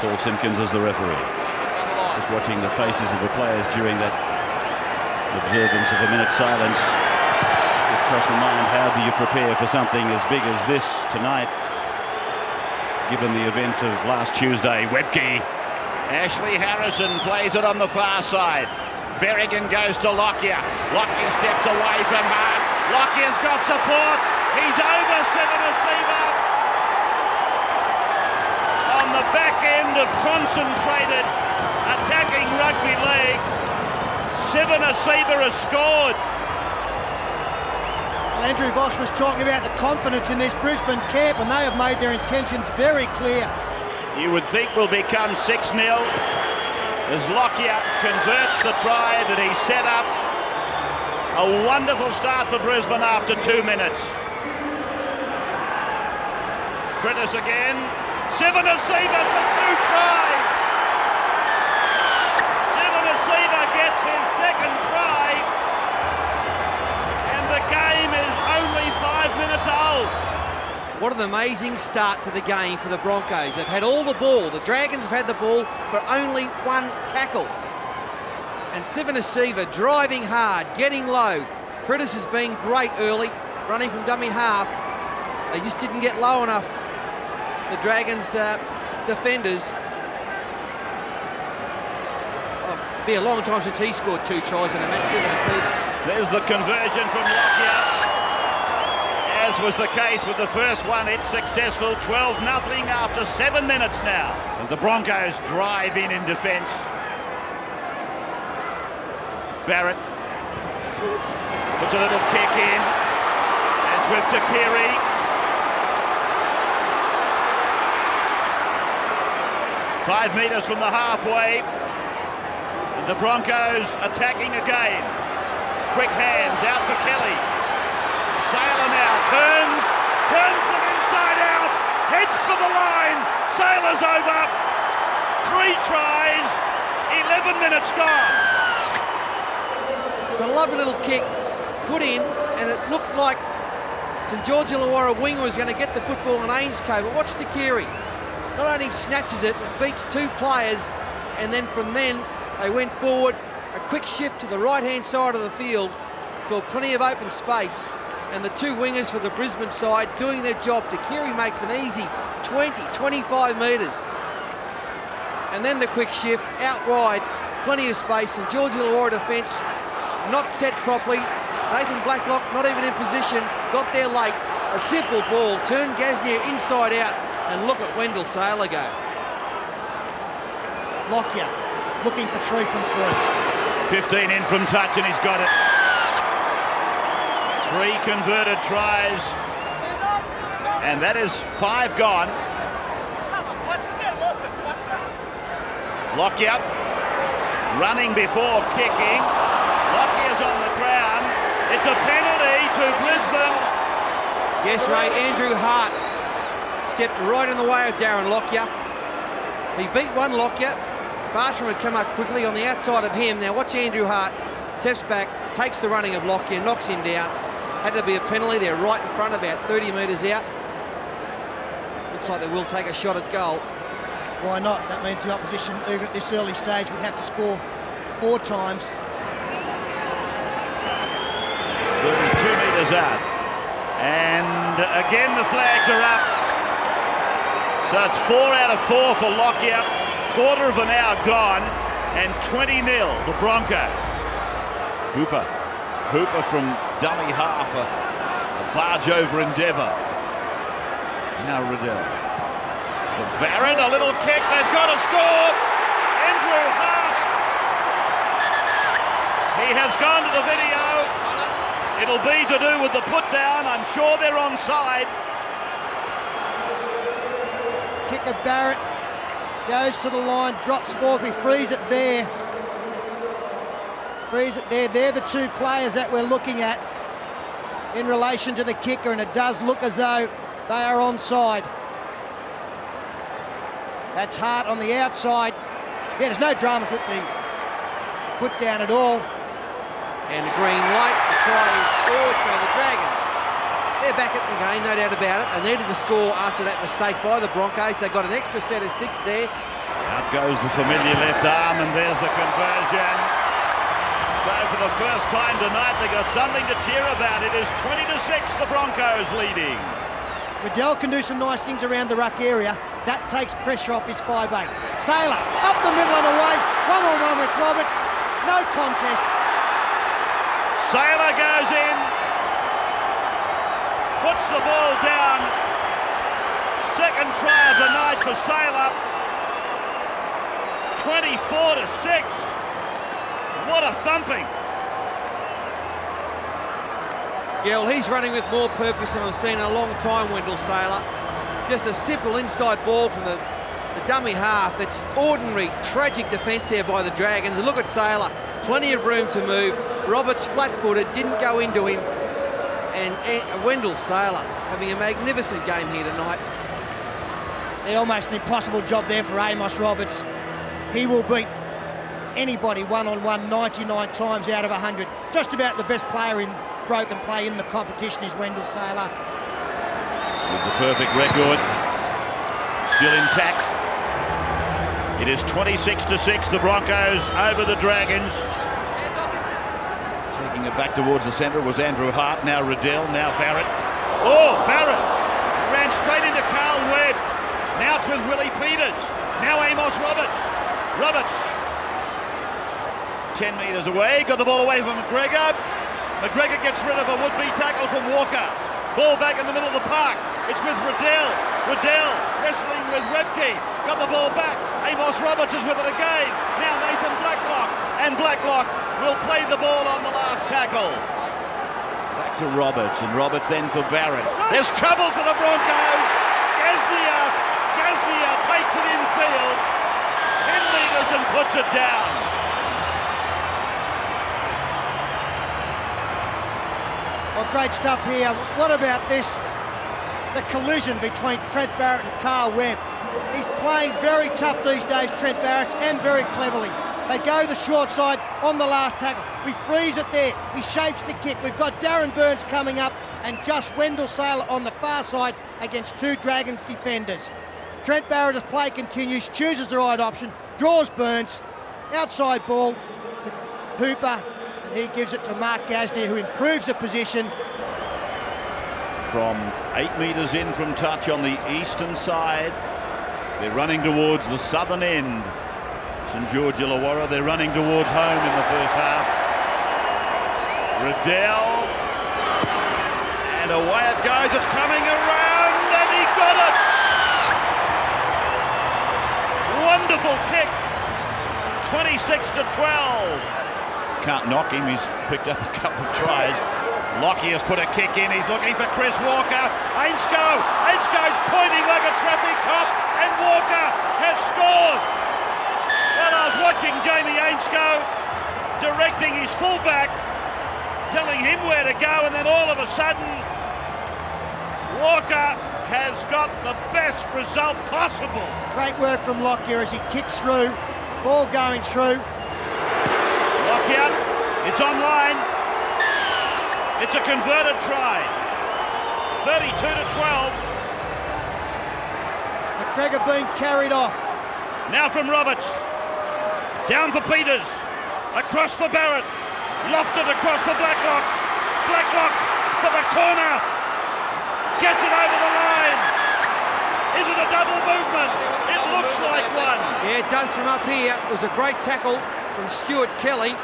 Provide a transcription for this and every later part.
Paul Simpkins as the referee. Just watching the faces of the players during that observance of a minute's silence. It crossed my mind, how do you prepare for something as big as this tonight, given the events of last Tuesday? Webke. Ashley Harrison plays it on the far side. Berrigan goes to Lockyer. Lockyer steps away from Hart. Lockyer's got support. He's over Seven-Asiva. On the back end of concentrated attacking rugby league, Seven-Asiva has scored. Andrew Voss was talking about the confidence in this Brisbane camp, and they have made their intentions very clear. You would think will become 6-0 as Lockyer converts the try that he set up. A wonderful start for Brisbane after 2 minutes. Prentice again. Seven-Asiva for 2 tries. Seven-Asiva gets his second try, and the game is only 5 minutes old. What an amazing start to the game for the Broncos. They've had all the ball. The Dragons have had the ball, but only 1 tackle. And Seven-Asiva driving hard, getting low. Prentice has been great early, running from dummy half. They just didn't get low enough. The Dragons defenders. It'll be a long time since he scored 2 tries and that's Seven-Asiva. There's the conversion from Lockyer. As was the case with the first one, it's successful. 12-0 after 7 minutes now. And the Broncos drive in defence. Barrett puts a little kick in. That's with Takiri. Five metres from the halfway. And the Broncos attacking again. Quick hands out for Kelly. Sailor now turns them inside out, heads for the line. Sailor's over. 3 tries, 11 minutes gone. It's a lovely little kick put in, and it looked like St George Illawarra winger was going to get the football on Ainscough, but watch Takiri. Not only snatches it, but beats 2 players, and then from then they went forward. A quick shift to the right-hand side of the field, saw plenty of open space, and the 2 wingers for the Brisbane side doing their job. Takiri makes an easy 20-25 metres. And then the quick shift out wide, plenty of space, and George Illawarra defence not set properly. Nathan Blacklock not even in position, got there late. A simple ball, turned Gaznier inside out, and look at Wendell Sailor go. Lockyer looking for 3 from 3. 15 in from touch and he's got it. 3 converted tries, and that is 5 gone. Lockyer running before kicking. Lockyer's on the ground. It's a penalty to Brisbane. Yes, Ray, Andrew Hart stepped right in the way of Darren Lockyer. He beat one Lockyer. Bartram had come up quickly on the outside of him. Now watch Andrew Hart, steps back, takes the running of Lockyer, knocks him down. Had to be a penalty. They're right in front, about 30 metres out. Looks like they will take a shot at goal. Why not? That means the opposition, even at this early stage, would have to score 4 times. 32 metres out. And again the flags are up. So it's 4 out of 4 for Lockyer. Quarter of an hour gone, and 20-0 the Broncos. Hooper from dummy half, a barge over endeavour. Now Riddell. For Barrett, a little kick, they've got to score! Andrew Hart! He has gone to the video. It'll be to do with the put down. I'm sure they're onside. Kick of Barrett. Goes to the line, drops Borsby, frees it there. Frees it there. They're the 2 players that we're looking at in relation to the kicker, and it does look as though they are onside. That's Hart on the outside. Yeah, there's no dramas with the put down at all. And the green light, the try is scored, so the Dragons, they're back at the game, no doubt about it. They needed to score after that mistake by the Broncos. They got an extra set of 6 there. Out goes the familiar left arm, and there's the conversion. So for the first time tonight, they got something to cheer about. It is 20-6, the Broncos leading. Riddell can do some nice things around the ruck area. That takes pressure off his 5'8". Sailor, up the middle and away. One-on-one with Roberts. No contest. Sailor goes in. Puts the ball down. Second try of the night for Sailor. 24-6. What a thumping. Yeah, well, he's running with more purpose than I've seen in a long time, Wendell Sailor. Just a simple inside ball from the dummy half. That's ordinary, tragic defence there by the Dragons. And look at Sailor, plenty of room to move. Roberts flat-footed, didn't go into him. And Wendell Sailor having a magnificent game here tonight. Yeah, almost an impossible job there for Amos Roberts. He will beat anybody one-on-one 99 times out of 100. Just about the best player in broken play in the competition is Wendell Sailor. With the perfect record still intact. It is 26-6, the Broncos over the Dragons. Taking it back towards the centre was Andrew Hart, now Riddell, now Barrett. Oh, Barrett ran straight into Carl Webb. Now it's with Willie Peters. Now Amos Roberts. Roberts 10 metres away, got the ball away from McGregor. McGregor gets rid of a would-be tackle from Walker. Ball back in the middle of the park. It's with Riddell. Riddell wrestling with Webke. Got the ball back. Amos Roberts is with it again. Now Nathan Blacklock. And Blacklock will play the ball on the last tackle. Back to Roberts, and Roberts then for Barrett. There's trouble for the Broncos. Gasnier takes it infield. 10 metres and puts it down. Well, great stuff here. What about this? The collision between Trent Barrett and Carl Webb. He's playing very tough these days, Trent Barrett, and very cleverly. They go the short side on the last tackle. We freeze it there. He shapes the kick. We've got Darren Burns coming up and just Wendell Sailor on the far side against two Dragons defenders. Trent Barrett, as play continues, chooses the right option, draws Burns, outside ball to Hooper, and he gives it to Mark Gasnier, who improves the position. From 8 metres in from touch on the eastern side, they're running towards the southern end. St George Illawarra, they're running towards home in the first half. Riddell, and away it goes, it's coming around, and he got it! Wonderful kick, 26-12. Can't knock him, he's picked up a couple of tries. Lockie has put a kick in, he's looking for Chris Walker. Ainsco's pointing like a traffic cop, and Walker has scored. Well, I was watching Jamie Ainscow directing his fullback, telling him where to go, and then all of a sudden, Walker has got the best result possible. Great work from Lockyer as he kicks through, ball going through. Lockyer, it's online. It's a converted try. 32-12. McGregor being carried off. Now from Roberts. Down for Peters. Across for Barrett. Lofted across for Blacklock. Blacklock for the corner. Gets it over the line. Is it a double movement? It looks like one. Yeah, it does from up here. It was a great tackle from Stuart Kelly.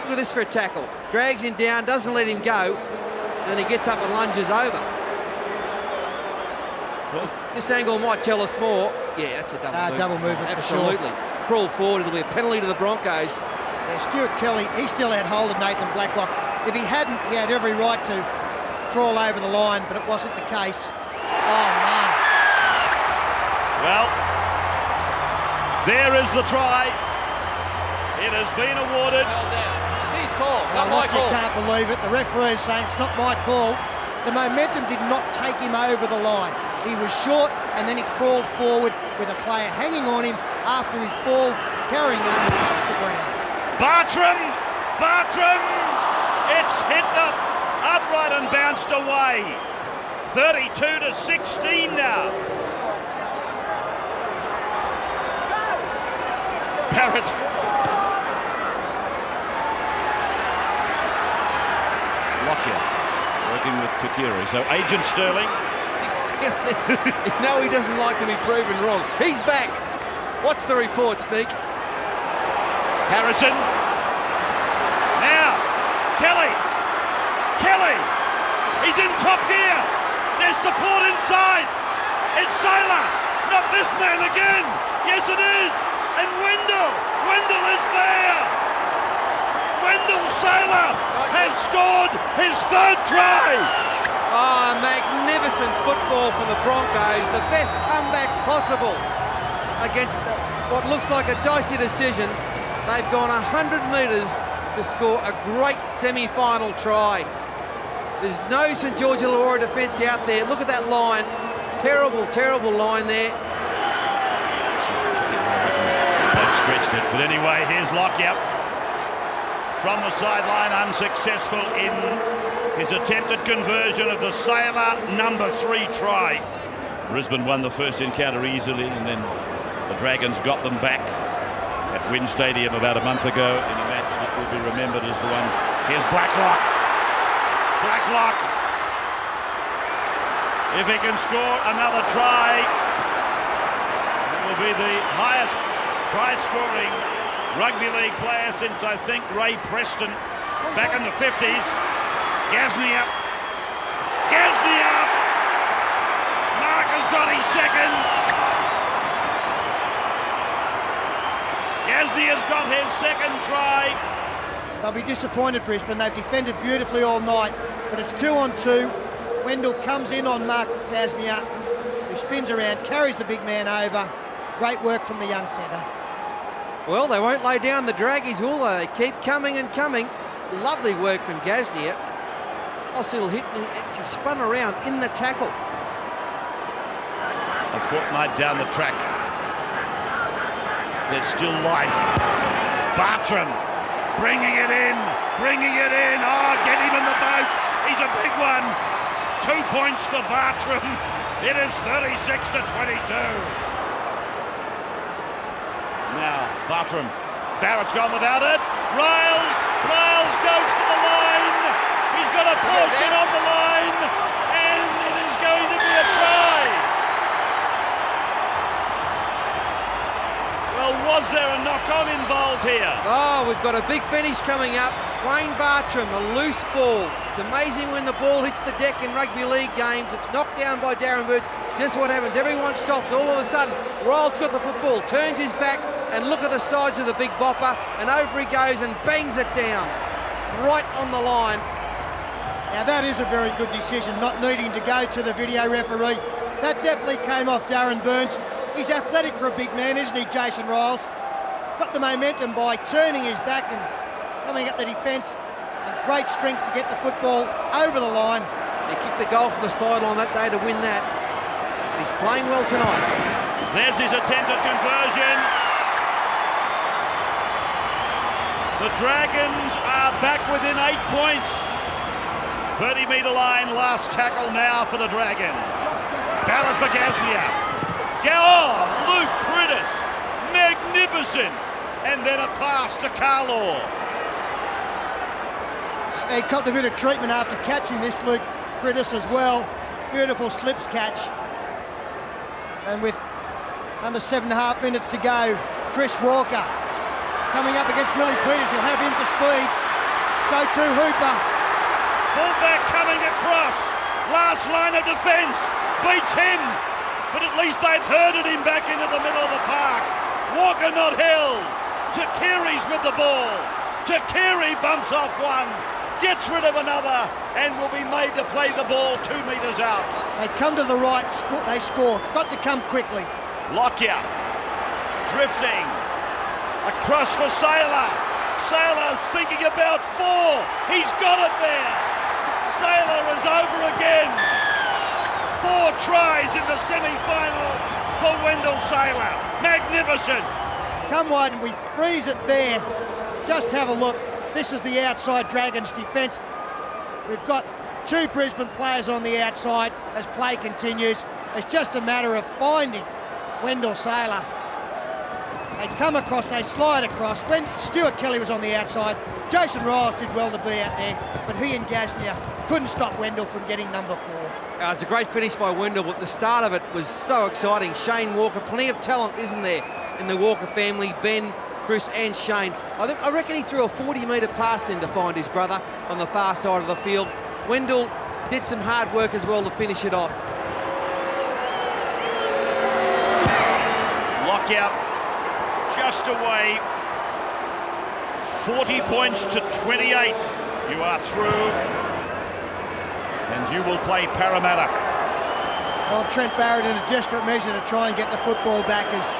Look at this for a tackle. Drags him down, doesn't let him go, then he gets up and lunges over. This angle might tell us more. Yeah, that's a double movement. Double movement, absolutely. For sure. Crawl forward, it'll be a penalty to the Broncos. Yeah, Stuart Kelly, he still had hold of Nathan Blacklock. If he hadn't, he had every right to crawl over the line, but it wasn't the case. Oh, no. Well, there is the try. It has been awarded. It's his call, not my call. You can't believe it. The referee is saying it's not my call. The momentum did not take him over the line. He was short and then he crawled forward with a player hanging on him after his ball carrying arm touched the ground. Bartram! It's hit the upright and bounced away. 32-16 now. Barrett. Lockyer working with Takiri. So Agent Sterling. You know he doesn't like to be proven wrong. He's back. What's the report, Sneak? Harrison. Now, Kelly. He's in top gear. There's support inside. It's Sailor. Not this man again. Yes, it is. And Wendell is there. Wendell Sailor has scored his third try. Ah, magnificent football for the Broncos. The best comeback possible against what looks like a dicey decision. They've gone 100 metres to score a great semi-final try. There's no St George Illawarra defence out there. Look at that line. Terrible, terrible line there. They've stretched it. But anyway, here's Lockyer. From the sideline, unsuccessful in his attempted conversion of the Sailor number 3 try. Brisbane won the first encounter easily, and then the Dragons got them back at Wynn Stadium about a month ago in a match that will be remembered as the one. Here's Blacklock. If he can score another try, it will be the highest try-scoring rugby league player since, I think, Ray Preston back in the 50s. Gasnier. Mark has got his second. Gasnier's got his second try. They'll be disappointed, Brisbane. They've defended beautifully all night, but it's 2-on-2. Wendell comes in on Mark Gasnier, who spins around, carries the big man over. Great work from the young centre. Well, they won't lay down the draggies, will they? They keep coming and coming. Lovely work from Gasnier. Little hit, and he actually spun around in the tackle. A fortnight down the track. There's still life. Bartram bringing it in. Oh, get him in the boat. He's a big one. 2 points for Bartram. It is 36-22. Now, Bartram. Barrett's gone without it. Riles goes for the line. He's got a portion on the line. And it is going to be a try. Well, was there a knock-on involved here? Oh, we've got a big finish coming up. Wayne Bartram, a loose ball. It's amazing when the ball hits the deck in rugby league games. It's knocked down by Darren Birds. Just what happens, everyone stops. All of a sudden, Riles got the football, turns his back, and look at the size of the big bopper, and over he goes and bangs it down. Right on the line. Now that is a very good decision, not needing to go to the video referee. That definitely came off Darren Burns. He's athletic for a big man, isn't he, Jason Riles? Got the momentum by turning his back and coming up the defence. And great strength to get the football over the line. He kicked the goal from the sideline that day to win that. He's playing well tonight. There's his attempted conversion. The Dragons are back within 8 points. 30-metre line, last tackle now for the Dragons. Barrett for Gasnier. Luke Priddis, magnificent. And then a pass to Carlaw. He copped a bit of treatment after catching this, Luke Priddis as well. Beautiful slips catch. And with under 7.5 minutes to go, Chris Walker coming up against Willie Peters. He'll have him to speed. So too Hooper. Fullback coming across. Last line of defence. Beats him. But at least they've herded him back into the middle of the park. Walker not held. Takiri's with the ball. Takiri bumps off one. Gets rid of another and will be made to play the ball 2 metres out. They come to the right, they score. Got to come quickly. Lockyer drifting across for Sailor. Sailor's thinking about 4. He's got it there. Sailor is over again. 4 tries in the semi-final for Wendell Sailor. Magnificent. Come wide and we freeze it there. Just have a look. This is the outside Dragons defence. We've got 2 Brisbane players on the outside as play continues. It's just a matter of finding Wendell Sailor. They come across, they slide across. When Stuart Kelly was on the outside, Jason Riles did well to be out there, but he and Gasnier couldn't stop Wendell from getting number 4. It was a great finish by Wendell, but the start of it was so exciting. Shane Walker, plenty of talent, isn't there, in the Walker family? Ben, Chris and Shane. I reckon he threw a 40-metre pass in to find his brother on the far side of the field. Wendell did some hard work as well to finish it off. Lockout just away. 40 points to 28. You are through. And you will play Parramatta. Well, Trent Barrett, in a desperate measure to try and get the football back, has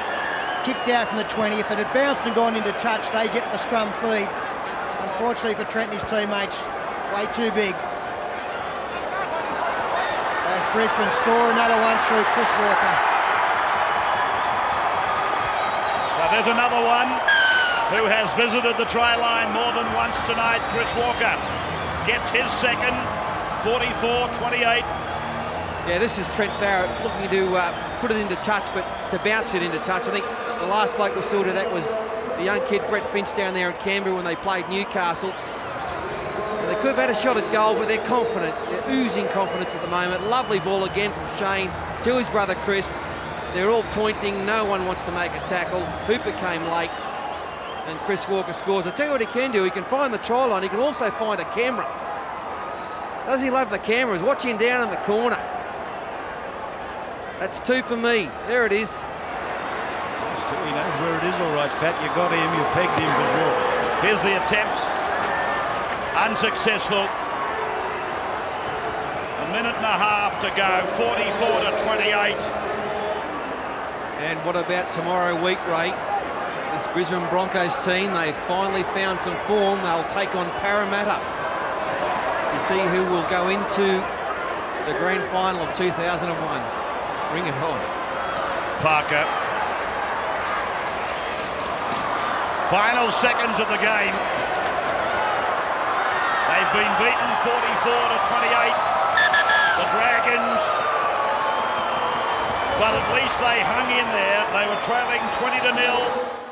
kicked out from the 20. If it had bounced and gone into touch, they get the scrum feed. Unfortunately for Trent and his teammates, way too big. As Brisbane score another one through Chris Walker. So there's another one who has visited the try line more than once tonight. Chris Walker gets his second, 44-28. Yeah, this is Trent Barrett looking to put it into touch, but to bounce it into touch. I think the last bloke we saw do that was the young kid Brett Finch down there in Canberra when they played Newcastle. And they could have had a shot at goal, but they're confident. They're oozing confidence at the moment. Lovely ball again from Shane to his brother Chris. They're all pointing. No one wants to make a tackle. Hooper came late, and Chris Walker scores. I tell you what he can do. He can find the try line. He can also find a camera. Does he love the cameras? Watch him down in the corner. That's 2 for me. There it is. He knows where it is, all right, Fat. You got him. You pegged him for sure. Here's the attempt. Unsuccessful. A minute and a half to go. 44-28. And what about tomorrow week, Ray? This Brisbane Broncos team, they've finally found some form. They'll take on Parramatta to see who will go into the grand final of 2001. Bring it on. Parker. Final seconds of the game. They've been beaten 44-28. The Dragons, but at least they hung in there. They were trailing 20-0.